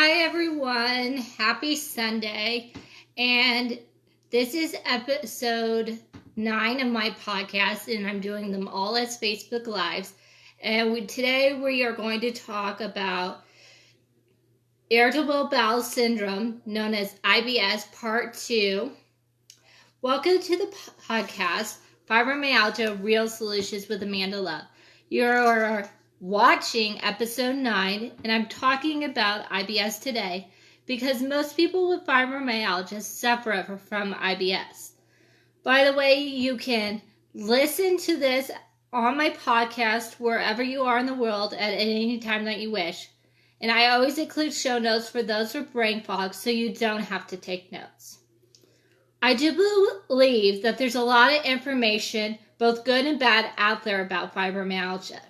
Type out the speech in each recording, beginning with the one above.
Hi everyone, happy Sunday, and this is episode 9 of my podcast, and I'm doing them all as Facebook Lives. And today we are going to talk about Irritable Bowel Syndrome, known as IBS Part 2. Welcome to the podcast, Fibromyalgia Real Solutions with Amanda Love. You're watching episode 9, and I'm talking about IBS today because most people with fibromyalgia suffer from IBS. By the way, you can listen to this on my podcast wherever you are in the world at any time that you wish. And I always include show notes for those with brain fog so you don't have to take notes. I do believe that there's a lot of information, both good and bad, out there about fibromyalgia.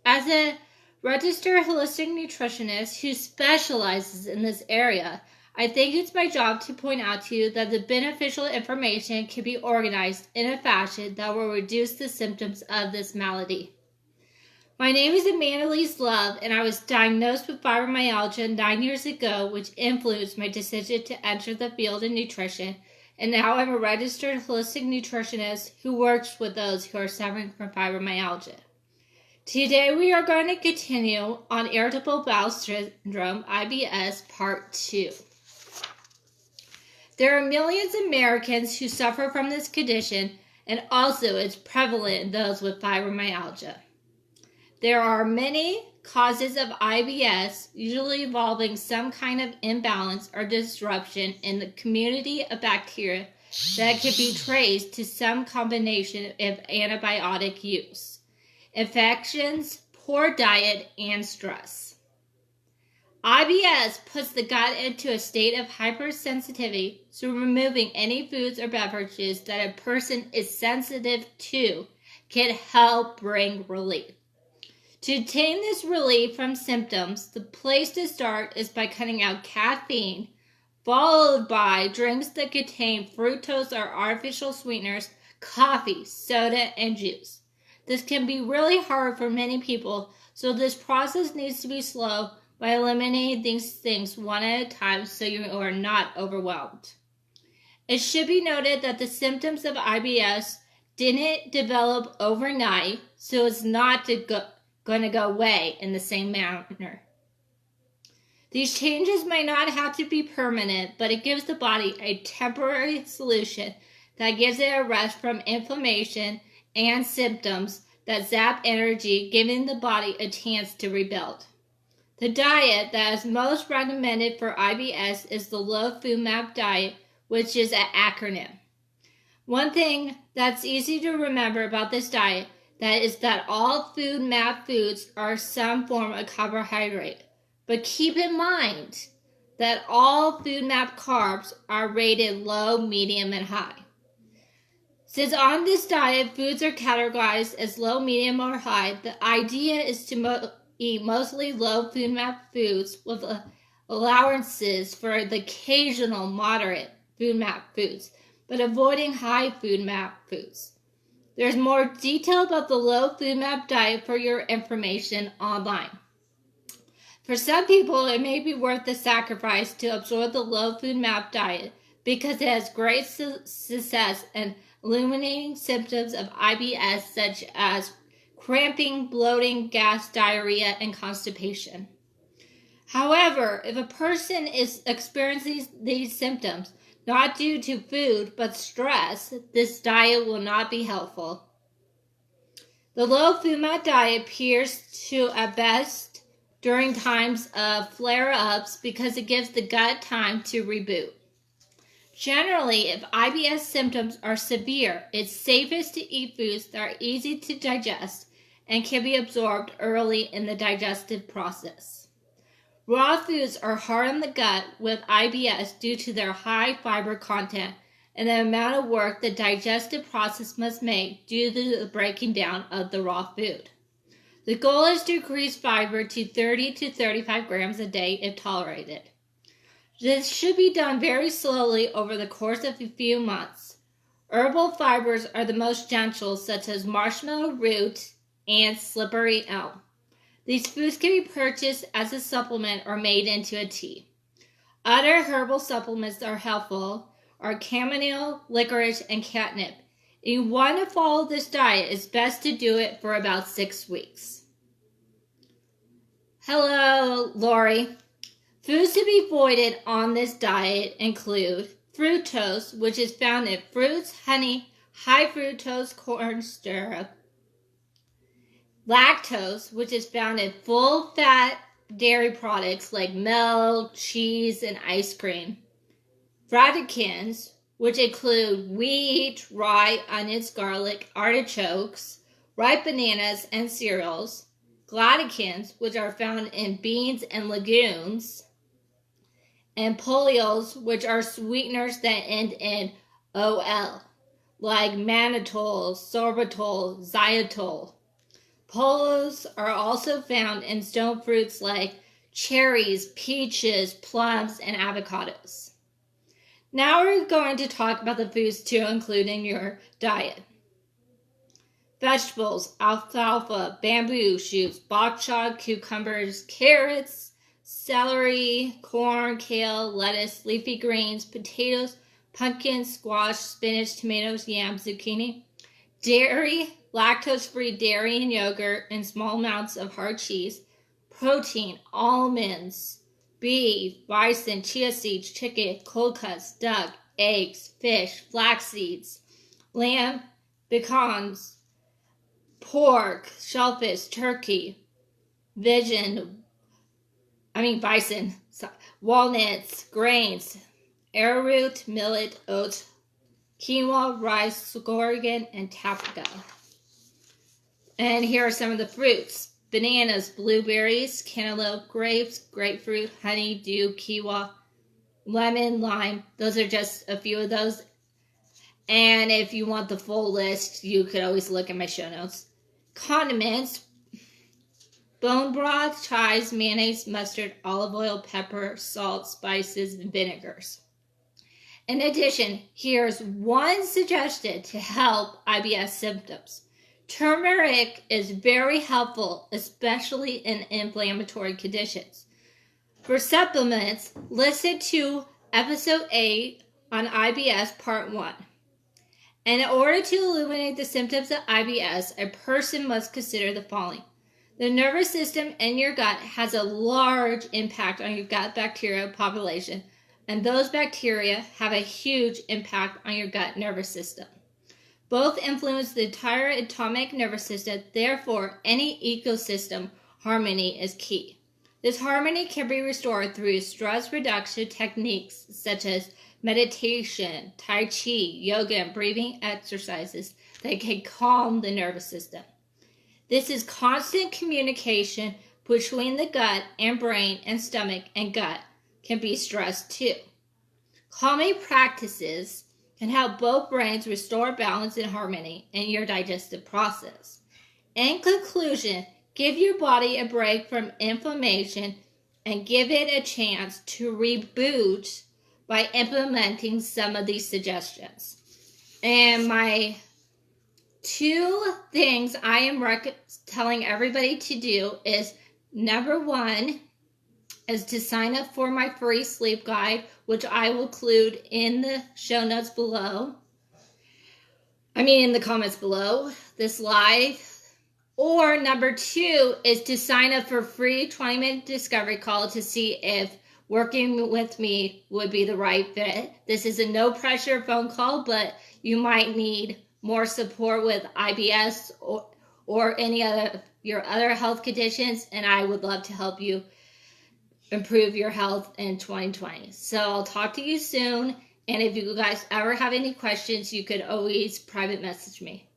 As a registered holistic nutritionist who specializes in this area, I think it's my job to point out to you that the beneficial information can be organized in a fashion that will reduce the symptoms of this malady. My name is Amanda Love, and I was diagnosed with fibromyalgia 9 years ago, which influenced my decision to enter the field of nutrition, and now I'm a registered holistic nutritionist who works with those who are suffering from fibromyalgia. Today we are going to continue on Irritable Bowel Syndrome, IBS, Part 2. There are millions of Americans who suffer from this condition, and also it's prevalent in those with fibromyalgia. There are many causes of IBS, usually involving some kind of imbalance or disruption in the community of bacteria that can be traced to some combination of antibiotic use, infections, poor diet, and stress. IBS puts the gut into a state of hypersensitivity, so removing any foods or beverages that a person is sensitive to can help bring relief. To obtain this relief from symptoms, the place to start is by cutting out caffeine, followed by drinks that contain fructose or artificial sweeteners, coffee, soda, and juice. This can be really hard for many people, so this process needs to be slow by eliminating these things one at a time so you are not overwhelmed. It should be noted that the symptoms of IBS didn't develop overnight, so it's not going to go away in the same manner. These changes might not have to be permanent, but it gives the body a temporary solution that gives it a rest from inflammation and symptoms that zap energy, giving the body a chance to rebuild. The diet that is most recommended for IBS is the low food map diet, which is an acronym. One thing that's easy to remember about this diet is that all food map foods are some form of carbohydrate. But keep in mind that all food map carbs are rated low, medium, and high. Since on this diet, foods are categorized as low, medium, or high, the idea is to eat mostly low food map foods with allowances for the occasional moderate food map foods, but avoiding high food map foods. There's more detail about the low food map diet for your information online. For some people, it may be worth the sacrifice to absorb the low food map diet because it has great success in eliminating symptoms of IBS such as cramping, bloating, gas, diarrhea, and constipation. However, if a person is experiencing these symptoms, not due to food but stress, this diet will not be helpful. The low food map diet appears to at best during times of flare-ups because it gives the gut time to reboot. Generally, if IBS symptoms are severe, it's safest to eat foods that are easy to digest and can be absorbed early in the digestive process. Raw foods are hard on the gut with IBS due to their high fiber content and the amount of work the digestive process must make due to the breaking down of the raw food. The goal is to increase fiber to 30 to 35 grams a day if tolerated. This should be done very slowly over the course of a few months. Herbal fibers are the most gentle, such as marshmallow root and slippery elm. These foods can be purchased as a supplement or made into a tea. Other herbal supplements that are helpful are chamomile, licorice, and catnip. If you want to follow this diet, it's best to do it for about 6 weeks. Hello, Lori. Foods to be avoided on this diet include fructose, which is found in fruits, honey, high fructose corn syrup, lactose, which is found in full-fat dairy products like milk, cheese, and ice cream, fructose, which include wheat, rye, onions, garlic, artichokes, ripe bananas, and cereals, glycans, which are found in beans and legumes, and polyols, which are sweeteners that end in OL, like mannitol, sorbitol, xylitol. Polyols are also found in stone fruits like cherries, peaches, plums, and avocados. Now we're going to talk about the foods to include in your diet. Vegetables, alfalfa, bamboo shoots, bok choy, cucumbers, carrots, celery, corn, kale, lettuce, leafy greens, potatoes, pumpkins, squash, spinach, tomatoes, yams, zucchini. Dairy, lactose-free dairy and yogurt, and small amounts of hard cheese. Protein, almonds, beef, bison, chia seeds, chicken, cold cuts, duck, eggs, fish, flax seeds, lamb, pecans, pork, shellfish, turkey, bison, walnuts, grains, arrowroot, millet, oats, quinoa, rice, sorghum, and tapioca. And here are some of the fruits: bananas, blueberries, cantaloupe, grapes, grapefruit, honeydew, kiwi, lemon, lime. Those are just a few of those. And if you want the full list, you could always look at my show notes. Condiments: bone broth, chives, mayonnaise, mustard, olive oil, pepper, salt, spices, and vinegars. In addition, here's one suggestion to help IBS symptoms. Turmeric is very helpful, especially in inflammatory conditions. For supplements, listen to episode 8 on IBS part 1. And in order to eliminate the symptoms of IBS, a person must consider the following. The nervous system in your gut has a large impact on your gut bacteria population, and those bacteria have a huge impact on your gut nervous system. Both influence the entire autonomic nervous system, therefore any ecosystem harmony is key. This harmony can be restored through stress reduction techniques such as meditation, tai chi, yoga, and breathing exercises that can calm the nervous system. This is constant communication between the gut and brain and stomach and gut can be stressed too. Calming practices can help both brains restore balance and harmony in your digestive process. In conclusion, give your body a break from inflammation and give it a chance to reboot by implementing some of these suggestions. And my 2 things I am telling everybody to do is, number 1 is to sign up for my free sleep guide, which I will include in the show notes below. In the comments below this live. Or number 2 is to sign up for free 20-minute discovery call to see if working with me would be the right fit. This is a no pressure phone call, but you might need more support with IBS or any other your other health conditions, and I would love to help you improve your health in 2020. So I'll talk to you soon, and if you guys ever have any questions, you could always private message me.